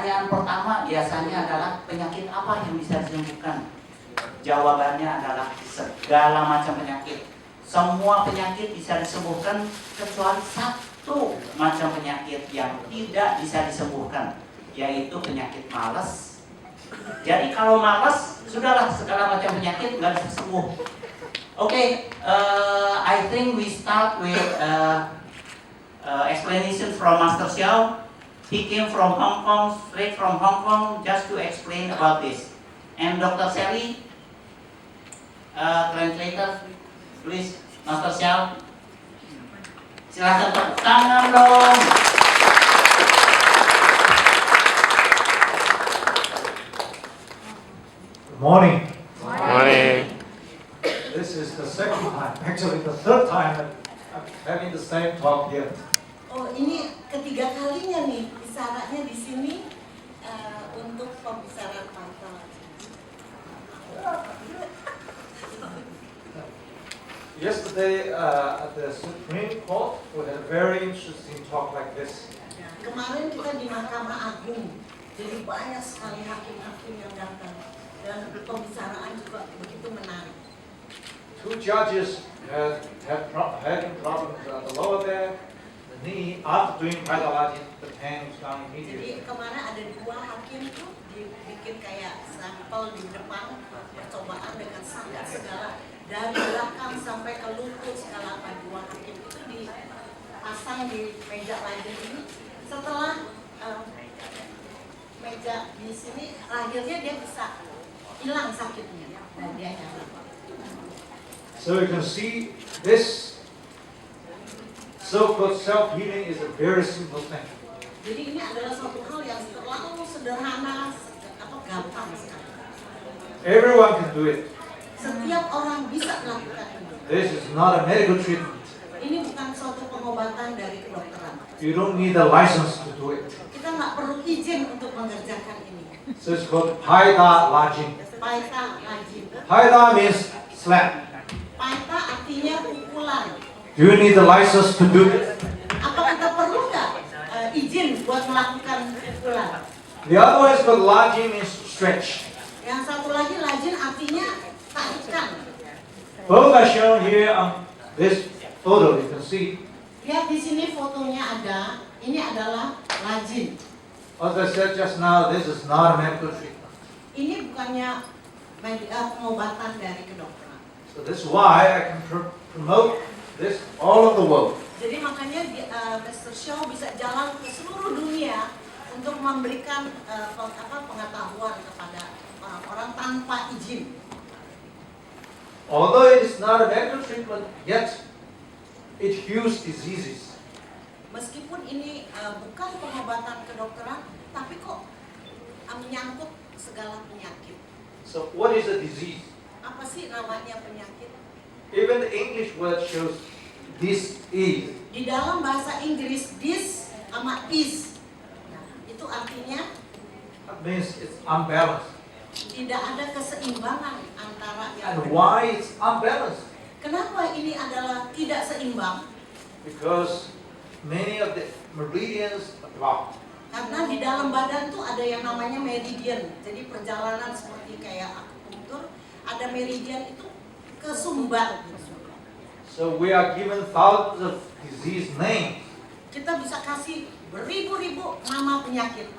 Pertanyaan pertama biasanya adalah penyakit apa yang bisa disembuhkan? Jawabannya adalah segala macam penyakit. Semua penyakit bisa disembuhkan kecuali satu macam penyakit yang tidak bisa disembuhkan, yaitu penyakit malas. Jadi kalau malas, sudahlah segala macam penyakit nggak bisa sembuh. Okay, I think we start with explanation from Master Xiao. He came from Hong Kong, straight from Hong Kong, just to explain about this. And Dr. Sally, translator, please, Master Xiao. Silakan tepuk tangan dong. Good morning. Morning. This is the second time, actually the third time that I'm having the same talk here. Oh, ini ketiga kalinya nih bicaranya di sini untuk pembicaraan pantal. Yesterday at the Supreme Court, we had a very interesting talk like this. Kemarin kita di Mahkamah Agung, jadi banyak sekali hakim-hakim yang datang dan pembicaraan juga begitu menarik. Two judges had problems at the lower back, the knee. After doing Paidalaji, the pain was gone immediately. Jadi kemarin ada dua hakim tuh dibikin kayak sampel di depan, percobaan dengan sangat segala dari belakang sampai ke lutut segala apa. Dua hakim itu dipasang di meja lahir ini. Setelah meja di sini lahirnya dia bisa hilang sakitnya dan dia nyala. So you can see this so-called self-healing is a very simple thing. Jadi ini adalah suatu hal yang terlalu sederhana, gampang sekali. Everyone can do it. Setiap orang bisa melakukan ini. This is not a medical treatment. Ini bukan suatu pengobatan dari kedokteran. You don't need a license to do it. Kita nggak perlu izin untuk mengerjakan ini. So it's called Paida Lajing. Paita lajin. Paida means slap. Paita artinya pukulan. Do you need a license to do it? Apa kita perlu nggak izin buat melakukan pukulan? The other one is called Lajing means stretch. Yang satu lagi lajin artinya tarikan. Both are shown here on this photo. You can see. Lihat di sini fotonya ada. Ini adalah lajin. As I said just now, this is not a medical treatment. Ini bukannya pengobatan dari kedokteran. So this is why I can promote this all over the world. Jadi makanya Mr. Shaw bisa jalan ke seluruh dunia untuk memberikan pengetahuan kepada orang-orang tanpa izin. Although it is not a medical treatment, yet it heals diseases. Meskipun ini bukan pengobatan kedokteran, tapi kok menyangkut segala penyakit. So what is a disease? Apa sih namanya penyakit? Even the English word shows this is. Di dalam bahasa Inggris, this sama is, itu artinya That means it's unbalanced. tidak ada keseimbangan antara yang And why it's unbalanced? Kenapa ini adalah tidak seimbang? Because many of the meridians are blocked. Karena di dalam badan tuh ada yang namanya meridian. Jadi perjalanan seperti kayak akupunktur, ada meridian itu kesumbat. So we are given thousands of disease names. Kita bisa kasih beribu-ribu nama penyakit.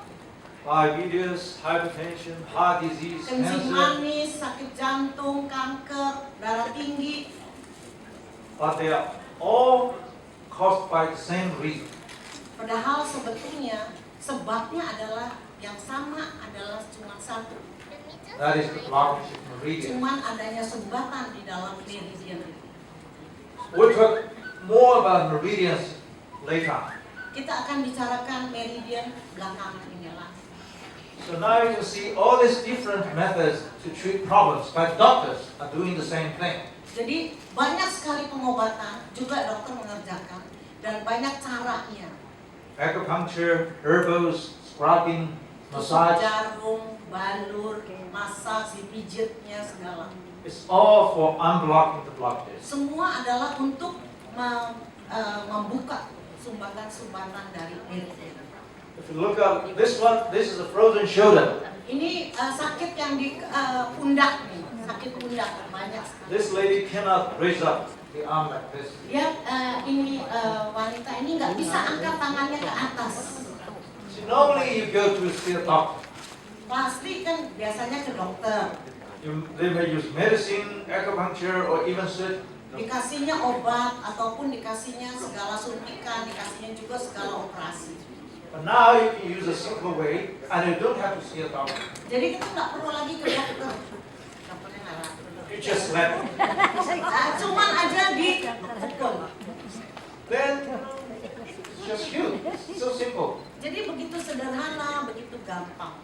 Diabetes, hypertension, heart disease, Kencing cancer. manis, sakit jantung, kanker, darah tinggi. But they are all caused by the same reason. Padahal sebetulnya sebabnya adalah yang sama, adalah cuma satu. That is the blockage of meridian. Cuman adanya sumbatan di dalam meridian itu. We'll talk more about meridians later. Kita akan bicarakan meridian belakangan ini lah. So now you can see all these different methods to treat problems, but doctors are doing the same thing. Jadi banyak sekali pengobatan juga dokter mengerjakan dan banyak caranya. Acupuncture, herbals, scrubbing, Tusuk massage. jarum, balur, massage, pijitnya segala. It's all for unblocking the blockages. Semua adalah untuk membuka sumbatan-sumbatan dari meridian. If you look up this one, this is a frozen shoulder. Ini sakit yang di pundak nih, sakit pundak banyak sekali. This lady cannot raise up the arm like this. Lihat ini wanita ini nggak bisa angkat tangannya ke atas. See, normally you go to see a doctor. Pasti kan biasanya ke dokter, They may use medicine, acupuncture, or even surgery. dikasihnya obat ataupun dikasihnya segala suntikan, dikasihnya juga segala operasi. But now you can use a simple way, and you don't have to see a doctor. Jadi kita nggak perlu lagi ke dokter. Dokternya nggak laku. You just slap it. Cuman aja dipukul. Then it's just you. It's so simple. Jadi begitu sederhana, begitu gampang.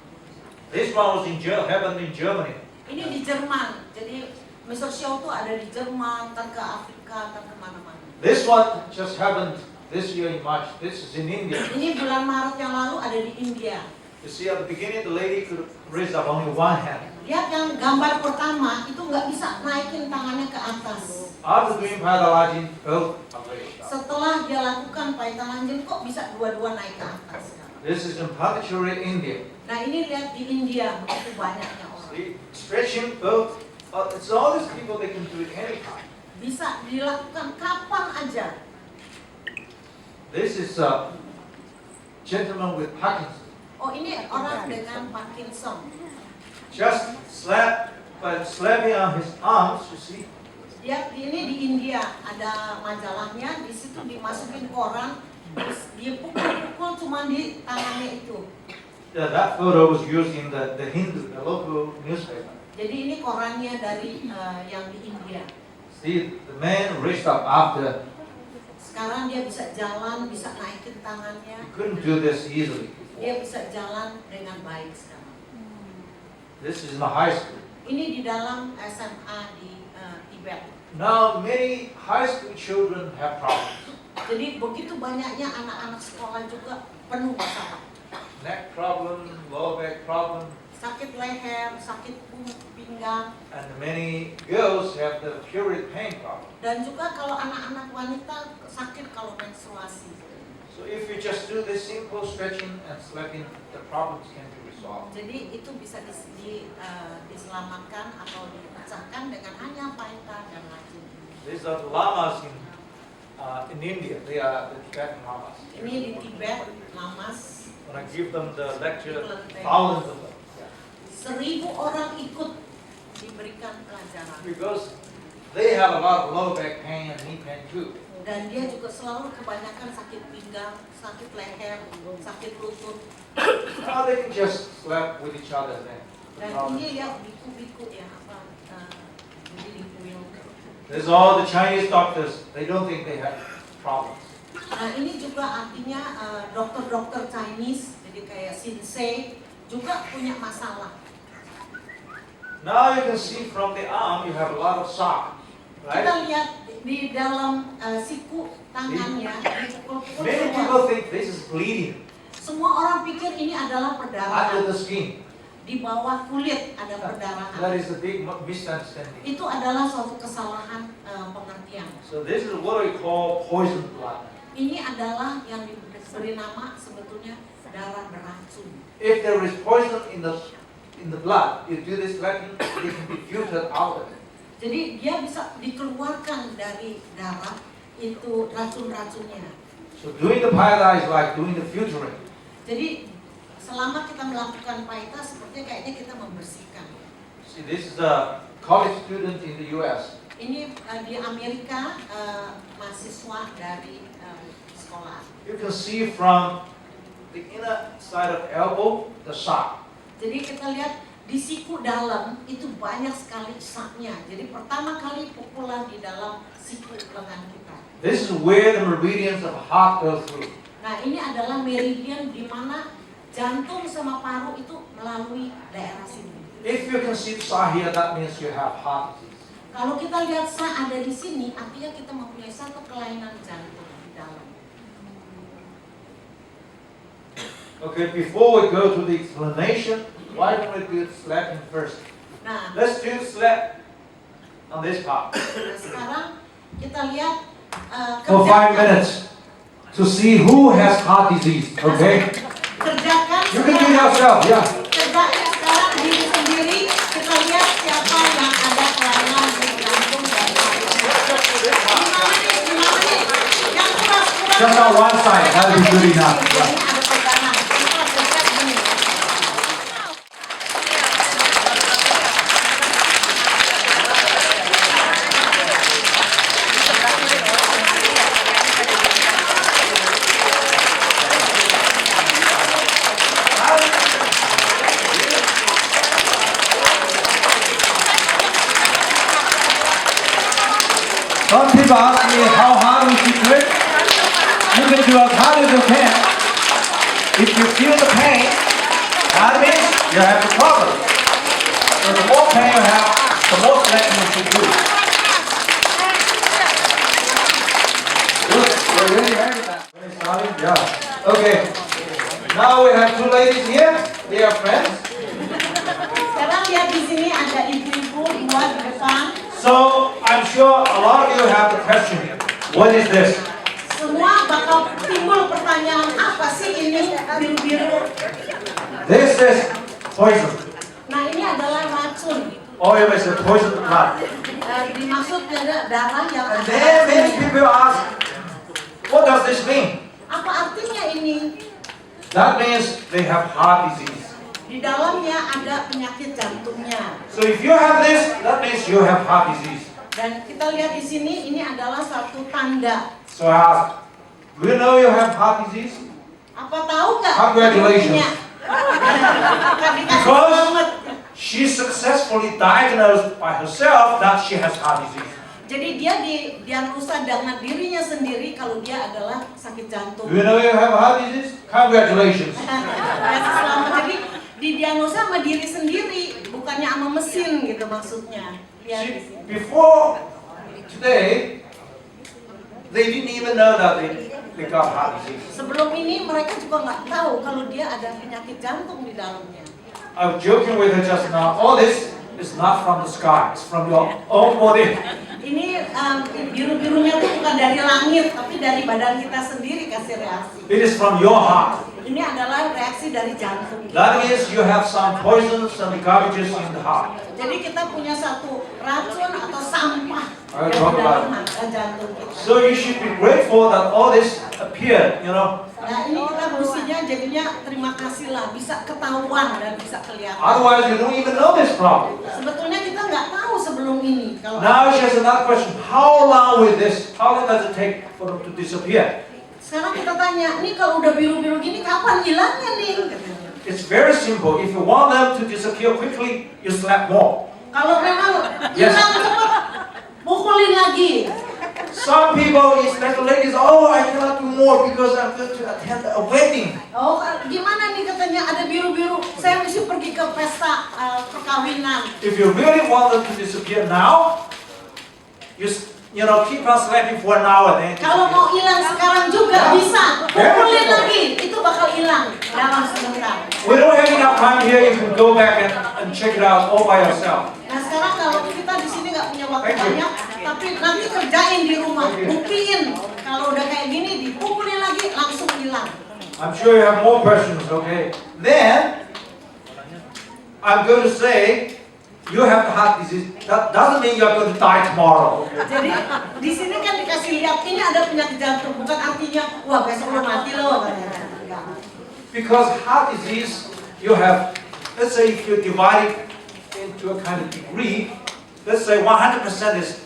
This one was happened in Germany. Ini di Jerman. Jadi Mr. Show tuh ada di Jerman, ntar ke Afrika, ntar kemana-mana. This one just happened this year in March. This is in India. Ini bulan Maret yang lalu ada di India. You see, at the beginning, the lady could raise up only one hand. Lihat yang gambar pertama itu nggak bisa naikin tangannya ke atas. After doing Payadalajin, both are raised up. Setelah dia lakukan Paitalanjin kok bisa dua-dua naik ke atas. This is in Pondicherry, India. Nah ini lihat di India begitu banyaknya orang. See, stretching both. It's all these people, they can do it anytime. Bisa dilakukan kapan aja. This is a gentleman with Parkinson. Oh ini orang dengan Parkinson. Just slapping on his arms, you see. Lihat ini di India ada majalahnya, di situ dimasukin koran, dia pukul-pukul cuma di tangannya itu. Yeah, that photo was used in the Hindu, the local newspaper. Jadi ini korannya dari yang di India. See, the man raised up after. Sekarang dia bisa jalan, bisa naikin He tangannya, couldn't do this easily dia before. bisa jalan dengan baik sekarang. This is in the high school. Ini di dalam SMA di Tibet. Now, many high school children have problems. Jadi begitu banyaknya anak-anak sekolah juga penuh masalah. Neck problem, lower back problem, Sakit leher, sakit pinggang, and many girls have the period pain problem. dan juga kalau anak-anak wanita sakit kalau menstruasi. So if you just do this simple stretching and slapping, the problems can be resolved. Jadi itu bisa diselamatkan atau dipecahkan dengan hanya paita dan lajin. These are the lamas in India. They are the Tibetan lamas. Ini di Tibet, lamas. When I give them the lecture, thousands of them. 1.000 orang ikut diberikan pelajaran. Because they have a lot of lower back pain and knee pain too. Dan dia juga selalu kebanyakan sakit pinggang, sakit leher, sakit lutut. Now they can just slap with each other then. Dan ini lihat biku-biku ya apa jadi dikuyung. There's all the Chinese doctors. They don't think they have problems. Nah ini juga artinya dokter-dokter Chinese, jadi kayak Shinsei juga punya masalah. Now you can see from the arm you have a lot of sock, Kita right? lihat di dalam siku tangannya dipukul-pukul Many semua. people think this is bleeding Semua orang pikir ini adalah under perdarahan. the skin. Di bawah kulit ada That perdarahan. is a big misunderstanding. Itu adalah suatu kesalahan pengertian. So this is what we call poison blood. Ini adalah yang diberi nama sebetulnya darah beracun. If there is poison in the blood, you do this slapping, it can be filtered out of it. Jadi dia bisa dikeluarkan dari darah itu racun-racunnya. So doing the paita is like doing the filtering. Jadi selama kita melakukan paita sepertinya kayaknya kita membersihkan. See, this is a college student in the U.S. Ini di Amerika mahasiswa dari sekolah. You can see from the inner side of elbow, the sock. Jadi kita lihat di siku dalam itu banyak sekali saknya. Jadi pertama kali pukulan di dalam siku lengan kita. This is where the meridians of heart go through. Nah ini adalah meridian di mana jantung sama paru itu melalui daerah sini. If you can see the saw here, that means you have heart disease. Kalau kita lihat sa ada di sini, artinya kita mempunyai satu kelainan jantung di dalam. Okay, before we go to the explanation, why don't we do slapping first? Nah, Let's do slap on this part sekarang kita lihat for 5 minutes to see who has heart disease. Okay? You can do it yourself, yeah. Kerjain sekarang diri sendiri, kita lihat siapa yang ada kelainan di jantung dan paru. 5 menit. Yang kurang-kurang. Just on one side, that will be good enough. Ini Yeah. ada pegangan. Kita gerak gini. Some people ask me how hard we should do it. You can do as hard as you can. If you feel the pain, that means you have the problem. So the more pain you have, the more stretching you should do. Good. We're really happy with that. Very solid. Yeah. Okay. Now we have two ladies here. They are friends. Sekarang lihat di sini ada ibu-ibu dua di depan. So I'm sure a lot of you have the question. What is this? Semua bakal timbul pertanyaan, apa sih ini biru-biru? This is poison. Nah, ini adalah racun. Oil is a poison blood. Dimaksud ada darah yang And ada then many racunnya. people ask, what does this mean? Apa artinya ini? That means they have heart disease. Di dalamnya ada penyakit jantungnya. So if you have this, that means you have heart disease. Dan kita lihat di sini, ini adalah satu tanda. So I ask, do you know you have heart disease? Apa tahu nggak? Congratulations. Punya? Dikasih Because banget. she successfully diagnosed by herself that she has heart disease. Jadi dia didiagnosa dengan dirinya sendiri kalau dia adalah sakit jantung. Do you know you have heart disease? Congratulations. Selamat. Jadi didiagnosa sama diri sendiri, bukannya sama mesin gitu maksudnya. Ya, di See, sini. before today, they didn't even know that they got heart disease. Sebelum ini mereka juga nggak tahu kalau dia ada penyakit jantung di dalamnya. I was joking with her just now. All this is not from the sky. It's from your own body. Ini biru-birunya tuh bukan dari langit, tapi dari badan kita sendiri kasih reaksi. It is from your heart. Ini adalah reaksi dari jantung. That means you have some poisons and garbages in the heart. Jadi kita punya satu racun atau sampah Ayo, yang talk di about dalam jantung kita. So you should be grateful that all this appeared, you know. Nah, ini kita mestinya jadinya terima kasih lah, bisa ketahuan dan bisa kelihatan. Otherwise, you don't even know this problem. Sebetulnya kita nggak tahu sebelum ini. Kalau Now she has another question. How long with this? How long does it take for them to disappear? sekarang kita tanya, nih kalau udah biru-biru gini kapan hilangnya nih? It's very simple. If you want them to disappear quickly, you slap more. Kalau memang Yes. hilang cepat, pukulin lagi. Some people, especially ladies, oh, I cannot do more because I'm going to attend a wedding. Oh, gimana nih katanya ada biru-biru, saya mesti pergi ke pesta perkawinan. If you really want them to disappear now, you know, keep on slapping for an hour. Then Kalau mau hilang sekarang juga Ya. bisa, pukulin lagi, itu bakal hilang dalam sebentar. we don't have enough time here. You can go back and check it out all by yourself. Nah sekarang kalau kita di sini nggak punya waktu Thank you. banyak, tapi nanti kerjain di rumah, Thank you. buktiin kalau udah kayak gini dipukulin lagi langsung hilang. I'm sure you have more questions. Okay. Then I'm going to say you have the heart disease. That doesn't mean you are going to die tomorrow. Okay? Jadi di sini kan dikasih lihat ini ada penyakit jantung, bukan artinya wah besok lo mati lo. Enggak. Because heart disease, you have, let's say if you divide it into a kind of degree, let's say 100% is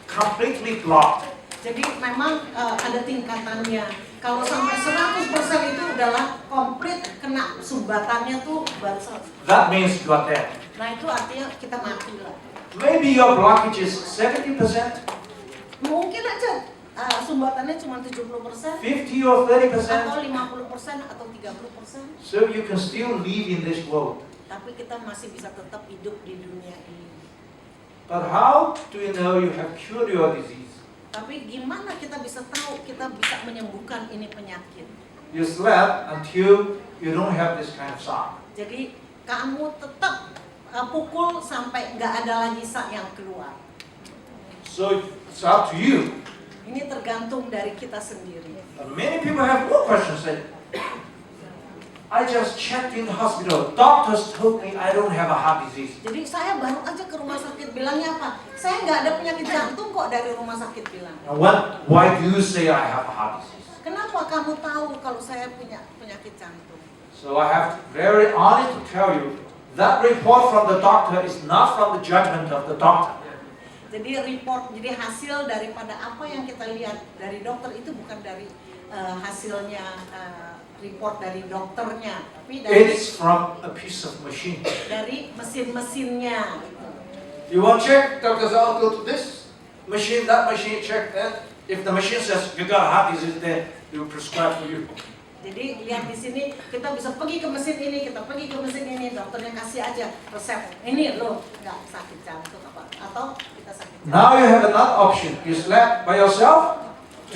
completely blocked. Jadi memang ada tingkatannya. Kalau sampai 100% itu adalah komplit kena sumbatannya tuh basah. That means you are dead. Nah itu artinya kita mati lah. Maybe your blockage is 70%, Mungkin aja sumbatannya cuma 70%. 50 or 30%. Atau 50% atau 30%, So you can still live in this world. tapi kita masih bisa tetap hidup di dunia ini. But how do you know you have cured your disease? Tapi gimana kita bisa tahu kita bisa menyembuhkan ini penyakit? You slept until you don't have this kind of sound. Jadi kamu tetap pukul sampai nggak ada lagi sak yang keluar. So it's up to you. Ini tergantung dari kita sendiri. Many people have more questions. Say, I just checked in the hospital. Doctors told me I don't have a heart disease. Jadi saya baru aja ke rumah sakit, bilangnya apa? Saya nggak ada penyakit jantung kok, dari rumah sakit bilang. And why do you say I have a heart disease? Kenapa kamu tahu kalau saya punya penyakit jantung? So I have to very honest to tell you, that report from the doctor is not from the judgment of the doctor. Jadi report, jadi hasil daripada apa yang kita lihat dari dokter itu bukan dari hasilnya report dari dokternya, tapi dari It's from a piece of machine. mesin-mesinnya. You want to check? Doctor says, I'll go to this machine, that machine, check that. If the machine says you got a heart disease, then they will prescribe for you. Jadi lihat di sini kita bisa pergi ke mesin ini, kita pergi ke mesin ini, dokternya kasih aja resep. Ini lo nggak sakit jantung apa, atau kita sakit jantung. Now you have another option. You slept by yourself.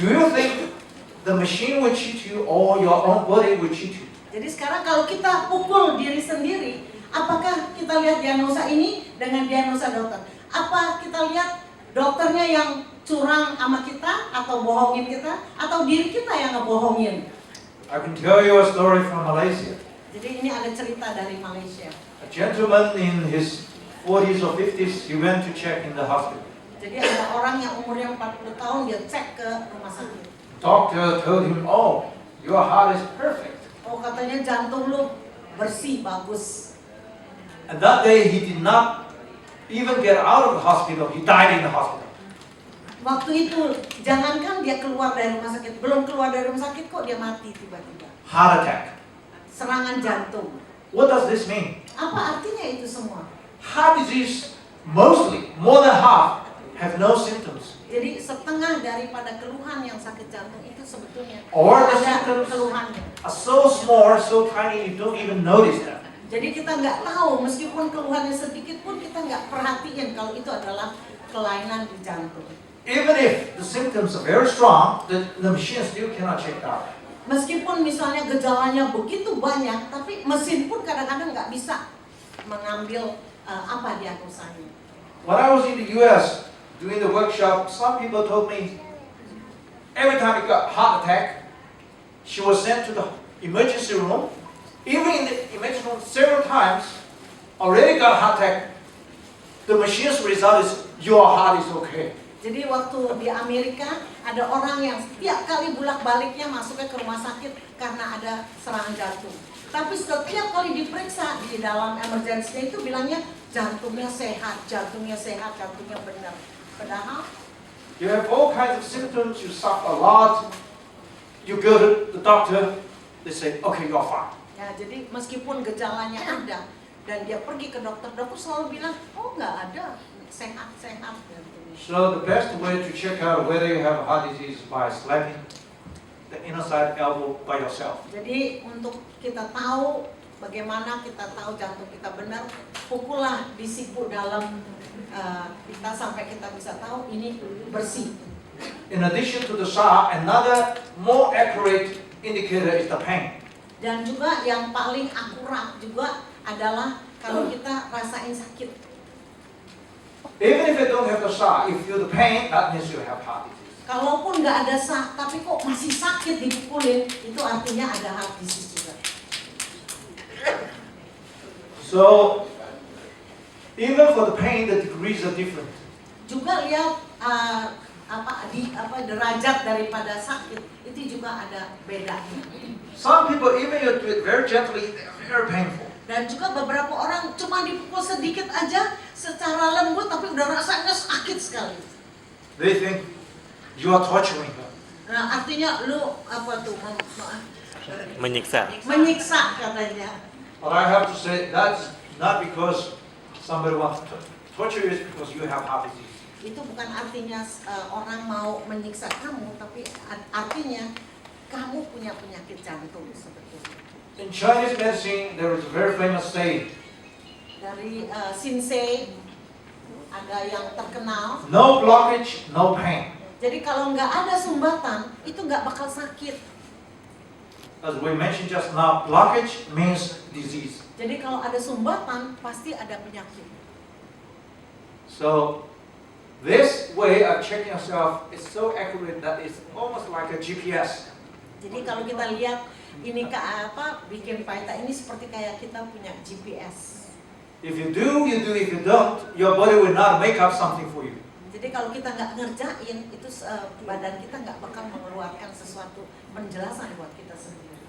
Do you think the machine will cheat you or your own body will cheat you? Jadi sekarang kalau kita pukul diri sendiri, apakah kita lihat diagnosa ini dengan diagnosa dokter? Apa kita lihat dokternya yang curang sama kita atau bohongin kita, atau diri kita yang ngebohongin? I can tell you a story from Malaysia. Jadi ini ada cerita dari Malaysia. A gentleman in his 40s or 50s, he went to check in the hospital. Jadi ada orang yang umurnya 40 tahun, dia cek ke rumah sakit. Doctor told him, oh, your heart is perfect. Oh, katanya jantung lu bersih, bagus. And that day he did not even get out of the hospital. He died in the hospital. Waktu itu, jangankan dia keluar dari rumah sakit, belum keluar dari rumah sakit kok dia mati tiba-tiba. Heart attack. Serangan jantung. What does this mean? Apa artinya itu semua? Heart disease, mostly, more than half, have no symptoms. Jadi setengah daripada keluhan yang sakit jantung itu sebetulnya Or the ada symptoms keluhannya. are so small, so tiny, you don't even notice them. Jadi kita nggak tahu, meskipun keluhannya sedikit pun kita nggak perhatiin kalau itu adalah kelainan di jantung. Even if the symptoms are very strong, the machine still cannot check it out. Meskipun misalnya gejalanya begitu banyak, tapi mesin pun kadang-kadang nggak bisa mengambil apa diagnosanya. When I was in the US doing the workshop, some people told me every time you got heart attack, she was sent to the emergency room. Even in the emergency room several times, already got heart attack. The machine's result is your heart is okay. Jadi waktu di Amerika ada orang yang setiap kali bolak-baliknya masuknya ke rumah sakit karena ada serangan jantung. Tapi setiap kali diperiksa di dalam emergency itu bilangnya jantungnya sehat, jantungnya sehat, jantungnya benar. Padahal You have all kinds of symptoms, you suffer a lot, you go to the doctor, they say, okay, you're fine. ya, jadi meskipun gejalanya ada dan dia pergi ke dokter, dokter selalu bilang, oh nggak ada, sehat-sehat jantungnya. So the best way to check out whether you have a heart disease is by slapping the inner side elbow by yourself. Jadi untuk kita tahu bagaimana kita tahu jantung kita benar, pukullah di siku dalam kita sampai kita bisa tahu ini bersih. In addition to the SAR, another more accurate indicator is the pain. Dan juga yang paling akurat juga adalah kalau kita rasain sakit. Even if you don't have the SAR, if you feel the pain, that means you have heart disease. Kalaupun nggak ada tapi kok masih sakit dipukulin, itu artinya ada heart disease juga. So, even for the pain, the degrees are different. Juga lihat derajat daripada sakit itu juga ada bedanya. Some people, even you do it very gently, they're very painful. Dan juga beberapa orang cuma dipukul sedikit aja secara lembut tapi udah rasanya sakit sekali. They think you are torturing them. Nah, artinya lu apa tuh Menyiksa. menyiksa katanya. But I have to say that's not because somebody wants to torture you, it's because you have heart disease. Itu bukan artinya orang mau menyiksa kamu, tapi artinya kamu punya penyakit jantung sebetulnya. In Chinese medicine, there is a very famous saying, Dari Shinsei ada yang terkenal. no blockage, no pain. Jadi kalau nggak ada sumbatan, itu nggak bakal sakit. As we mentioned just now, blockage means disease. Jadi kalau ada sumbatan, pasti ada penyakit. So, this way of checking yourself is so accurate that it's almost like a GPS. Jadi kalau kita lihat ini bikin paita ini seperti kayak kita punya GPS. If you do, you do. If you don't, your body will not make up something for you. Jadi kalau kita nggak ngerjain itu badan kita nggak bakal mengeluarkan sesuatu penjelasan buat kita sendiri.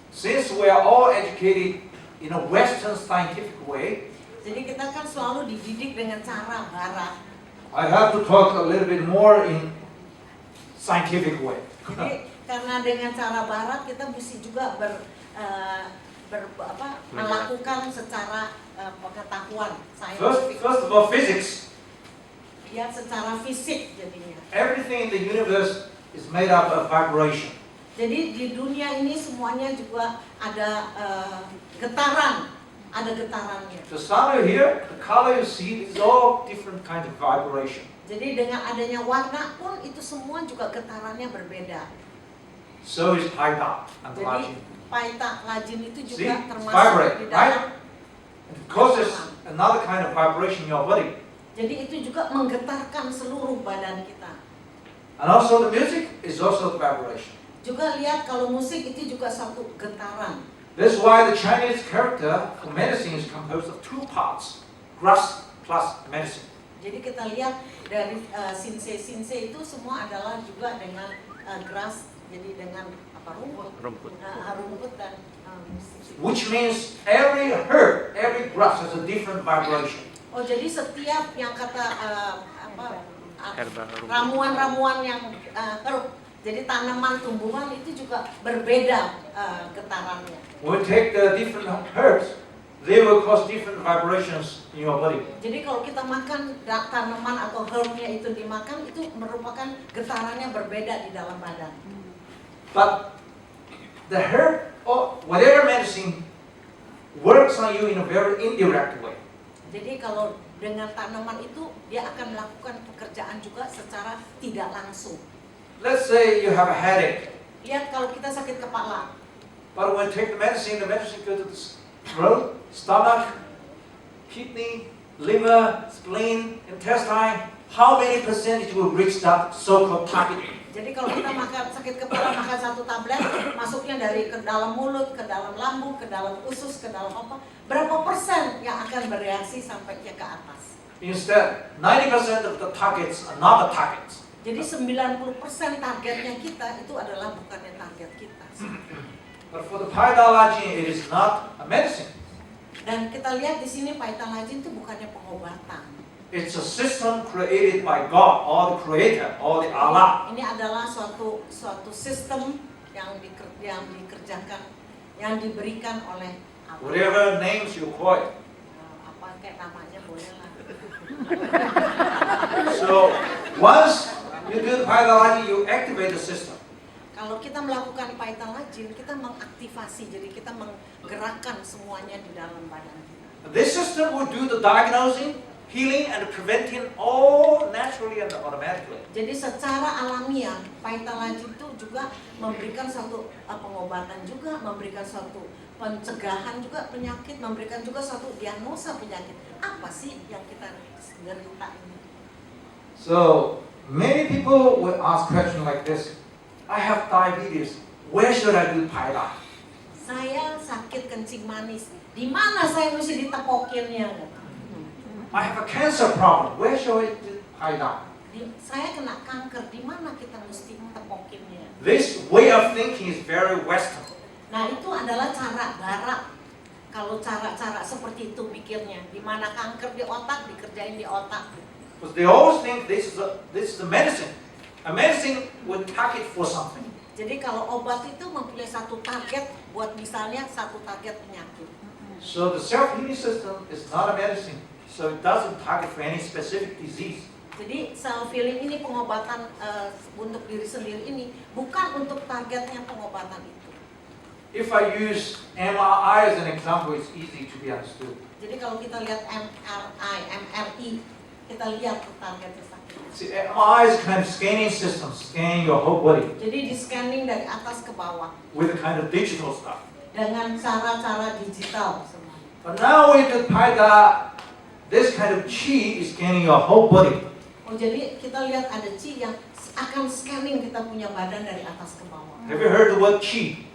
Since we are all educated in a Western scientific way, Jadi kita kan selalu dididik dengan cara barat. I have to talk a little bit more in scientific way. Jadi karena dengan cara barat kita mesti juga melakukan secara pengetahuan saintifik. First of all, physics. Ya secara fisik jadinya. Everything in the universe is made up of vibration. Jadi di dunia ini semuanya juga ada getaran, ada getarannya. The sound you hear, the color you see, is all different kinds of vibration. Jadi dengan adanya warna pun itu semua juga getarannya berbeda. So is paita and Jadi lajin. paita lajin itu See, juga it's termasuk vibrate, di right? dalam. It causes another kind of vibration in your body. Jadi itu juga menggetarkan seluruh badan kita. And also the music is also the vibration. Juga lihat kalau musik itu juga satu getaran. That's why the Chinese character for medicine is composed of two parts, grass plus medicine. Jadi kita lihat dari sinse itu semua adalah juga dengan grass, jadi dengan rumput dan musik. Which means every herb, every grass has a different vibration. Oh jadi setiap yang kata Herba, rumput. ramuan-ramuan yang herb, jadi tanaman tumbuhan itu juga berbeda getarannya. When we take the different herbs, they will cause different vibrations in your body. Jadi kalau kita makan tanaman atau herbnya itu dimakan, itu merupakan getarannya berbeda di dalam badan. But the herb or whatever medicine works on you in a very indirect way. Jadi kalau dengan tanaman itu dia akan melakukan pekerjaan juga secara tidak langsung. Let's say you have a headache, Lihat kalau kita sakit kepala, but when you take the medicine goes to the throat, stomach, kidney, liver, spleen, intestine. How many percentage will reach that so-called target? jadi kalau kita makan sakit kepala makan satu tablet, masuknya dari ke dalam mulut, ke dalam lambung, ke dalam usus, ke dalam berapa persen yang akan bereaksi sampai ke atas? Instead, 90% of the targets are not the targets. Jadi 90% targetnya kita itu adalah bukannya target kita. But for the paidalajin, it is not a medicine. Dan kita lihat di sini paitalajin itu bukannya pengobatan. It's a system created by God, or the Creator, or the Allah. Ini adalah suatu sistem yang dikerjakan, yang diberikan oleh Allah. Whatever names you call it. Apa kayak namanya boleh lah. So once you do the paidalajin, you activate the system. Kalau kita melakukan paitalajin, kita mengaktifasi, jadi kita menggerakkan semuanya di dalam badan kita. This system will do the diagnosing, healing, and preventing all naturally and automatically. Jadi secara alamiah, paitalajin itu juga memberikan suatu pengobatan juga, memberikan suatu pencegahan juga penyakit, memberikan juga suatu diagnosa penyakit. Apa sih yang kita derita ini? So many people will ask questions like this. I have diabetes. Where should I do paida? Saya sakit kencing manis. Di mana saya mesti ditepokinnya? I have a cancer problem. Where should I do paida? Saya kena kanker. Di mana kita mesti tepokinnya? This way of thinking is very Western. Nah itu adalah cara barat. Kalau cara-cara seperti itu pikirnya, di mana kanker di otak dikerjain di otak. Because they always think this is a medicine. A medicine would target for something. Jadi kalau obat itu mempunyai satu target, buat misalnya satu target penyakit. So the self-healing system is not a medicine. So it doesn't target for any specific disease. Jadi self healing ini pengobatan untuk diri sendiri ini bukan untuk targetnya pengobatan itu. If I use MRI as an example, it's easy to be understood. Jadi kalau kita lihat MRI, kita lihat targetnya sakit. See, MRI is a kind of scanning system, scanning your whole body Jadi di scanning dari atas ke bawah with a kind of digital stuff. dengan cara-cara digital semuanya. But now with the paida, this kind of chi is scanning your whole body. Oh jadi kita lihat ada chi yang akan scanning kita punya badan dari atas ke bawah. Have you heard the word chi?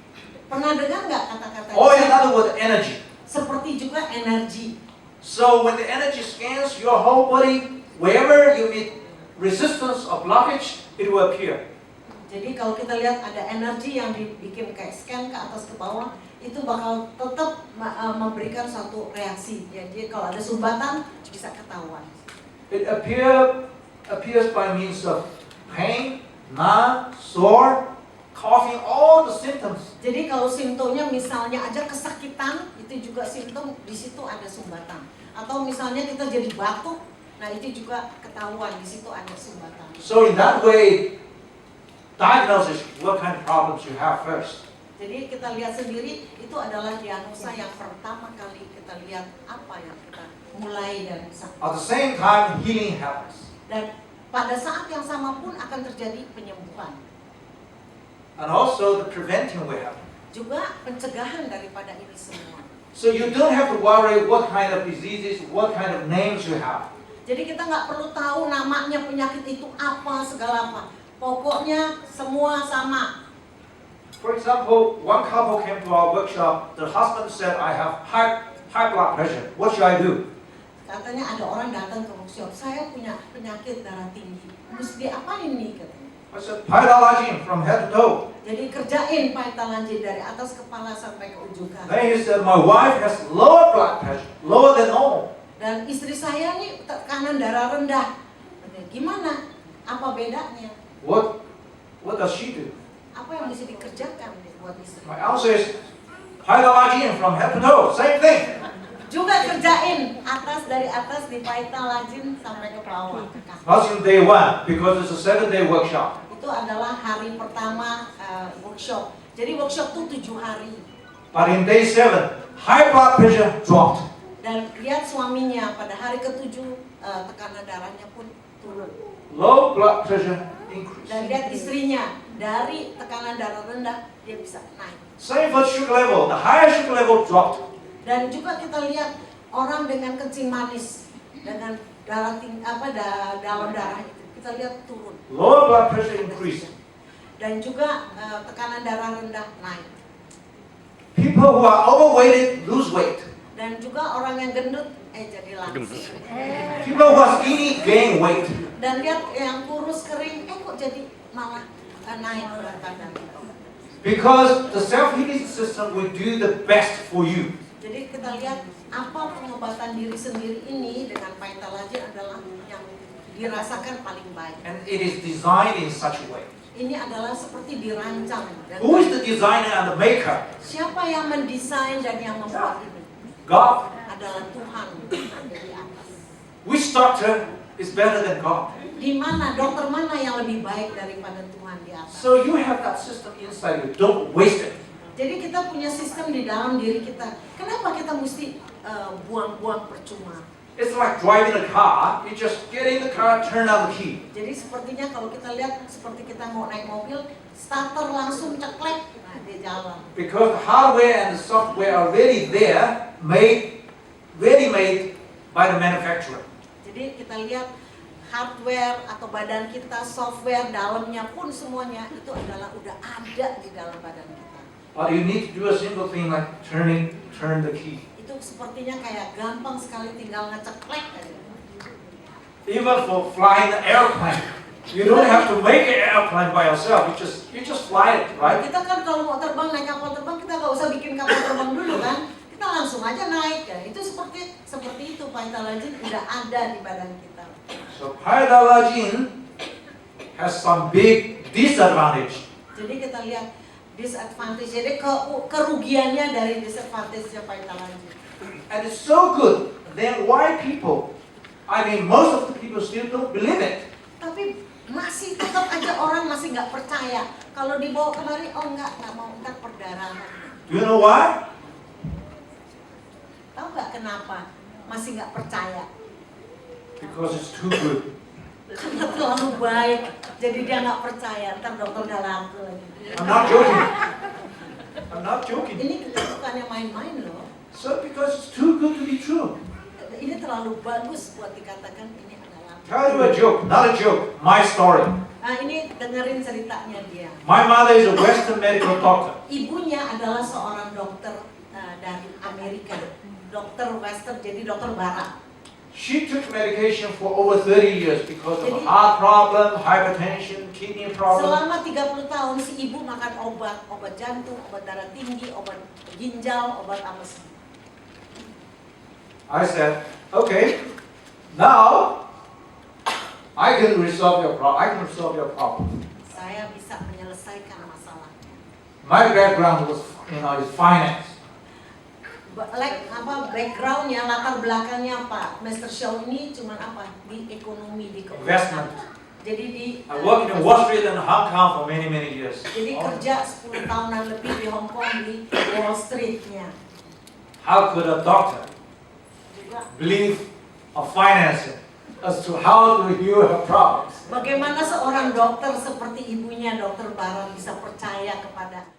Pernah dengar nggak kata-kata Or in itu? other words, energy. Seperti juga energi. So when the energy scans your whole body, wherever you meet resistance or blockage, it will appear. Jadi kalau kita lihat ada energi yang dibikin kayak scan ke atas ke bawah, itu bakal tetap memberikan suatu reaksi. Jadi kalau ada sumbatan bisa ketahuan. It appears by means of pain, numb, sore, coughing, all the symptoms. Jadi kalau simptomnya misalnya aja kesakitan, itu juga simptom, di situ ada sumbatan. Atau misalnya kita jadi batuk, nah itu juga ketahuan, di situ ada sumbatan. So in that way, diagnosis what kind of problems you have first. Jadi kita lihat sendiri, itu adalah diagnosa yang pertama kali kita lihat apa yang kita mulai dari sakit. At the same time, healing happens. Dan pada saat yang sama pun akan terjadi penyembuhan. And also the preventing will happen. Juga pencegahan daripada ini semua. So you don't have to worry what kind of diseases, what kind of names you have. Jadi kita nggak perlu tahu namanya penyakit itu apa, segala apa. Pokoknya semua sama. For example, one couple came to our workshop. The husband said, I have high blood pressure. What should I do? Katanya ada orang datang ke workshop, saya punya penyakit darah tinggi. Mesti diapain nih katanya. I said, Pytalagine from head to toe. Jadi kerjain Pytalagine dari atas kepala sampai ke ujung kaki. Then he said, my wife has lower blood pressure, lower than normal. Dan istri saya nih tekanan darah rendah. Katanya, gimana? Apa bedanya? What does she do? Apa yang bisa dikerjakan buat istri? My answer is, Pytalagine from head to toe, same thing. Juga kerjain dari atas di Pytalagine sampai ke bawah. ke kaki. That's in day 1, because it's a 7-day workshop. Itu adalah hari pertama workshop. Jadi workshop itu 7 hari. But in day 7, high blood pressure dropped. Dan lihat suaminya pada hari ke-7 tekanan darahnya pun turun. Low blood pressure increased. Dan lihat istrinya dari tekanan darah rendah dia bisa naik. Same for sugar level. The higher sugar level dropped. Dan juga kita lihat orang dengan kencing manis dengan darah dalam darah itu kita lihat turun. Lower blood pressure increased. Dan juga tekanan darah rendah naik. People who are overweighted lose weight. Dan juga orang yang gendut jadi langsing. People who are skinny gain weight. Dan lihat yang kurus kering kok jadi malah naik berat badan. Because the self-healing system will do the best for you. Jadi kita lihat apa pengobatan diri sendiri ini dengan Pytalagine adalah yang dirasakan paling baik. And it is designed in such a way. Ini adalah seperti dirancang. Dan Who is the designer and the maker? siapa yang mendesain dan yang membuat ini? God. Adalah Tuhan yang ada di atas. Which doctor is better than God? Di mana dokter mana yang lebih baik daripada Tuhan di atas? So you have that system inside you. Don't waste it. Jadi kita punya sistem di dalam diri kita. Kenapa kita mesti buang-buang percuma? It's like driving a car. You just get in the car, turn on the key. Jadi sepertinya kalau kita lihat seperti kita mau naik mobil, starter langsung ceklek, nah dia jalan. Because the hardware and the software are already there, ready-made by the manufacturer. Jadi kita lihat hardware atau badan kita, software dalamnya pun semuanya itu adalah udah ada di dalam badan kita. But you need to do a simple thing like turn the key. Itu sepertinya kayak gampang sekali tinggal ngeceklek aja. Even for flying the airplane, you don't have to make an airplane by yourself. You just fly it, right? Kita kan kalau mau terbang, naik kapal terbang, kita nggak usah bikin kapal terbang dulu kan. Kita langsung aja naik ya. Itu seperti itu Pytalagine udah ada di badan kita. So Pytalagine has some big disadvantage. Jadi kita lihat disadvantage, jadi kerugiannya dari disadvantage-nya Pytalagine. And it's so good, then why people, most of the people still don't believe it. Tapi masih tetap aja orang masih nggak percaya. Kalau dibawa kemari, nggak mau, ntar perdarahan. Do you know why? Tahu nggak kenapa masih nggak percaya? Because it's too good. Karena terlalu baik, jadi dia nggak percaya. Ntar dokter udah laku lagi. I'm not joking. I'm not joking. Ini kita bukannya main-main loh. So because it's too good to be true. Ini terlalu bagus buat dikatakan ini adalah. Tell you a joke, not a joke, my story. Nah ini dengerin ceritanya dia. My mother is a Western medical doctor. Ibunya adalah seorang dokter dari Amerika, dokter Western, jadi dokter Barat. She took medication for over 30 years because of a heart problem, hypertension, kidney problem. Selama 30 tahun si ibu makan obat jantung, obat darah tinggi, obat ginjal, obat apa sih. I said, okay, now I can resolve your problem. Saya bisa menyelesaikan masalahnya. My background was, is finance. Backgroundnya, latar belakangnya apa? Mr. Shaw ini cuma apa? Di ekonomi, di keuangan. Investment. Jadi di I worked in Wall Street and Hong Kong for many years. jadi kerja 10 tahunan lebih di Hong Kong di Wall Street-nya. How could a doctor Juga believe a financer as to how to heal her problems? bagaimana seorang dokter seperti ibunya, dokter Barat bisa percaya kepada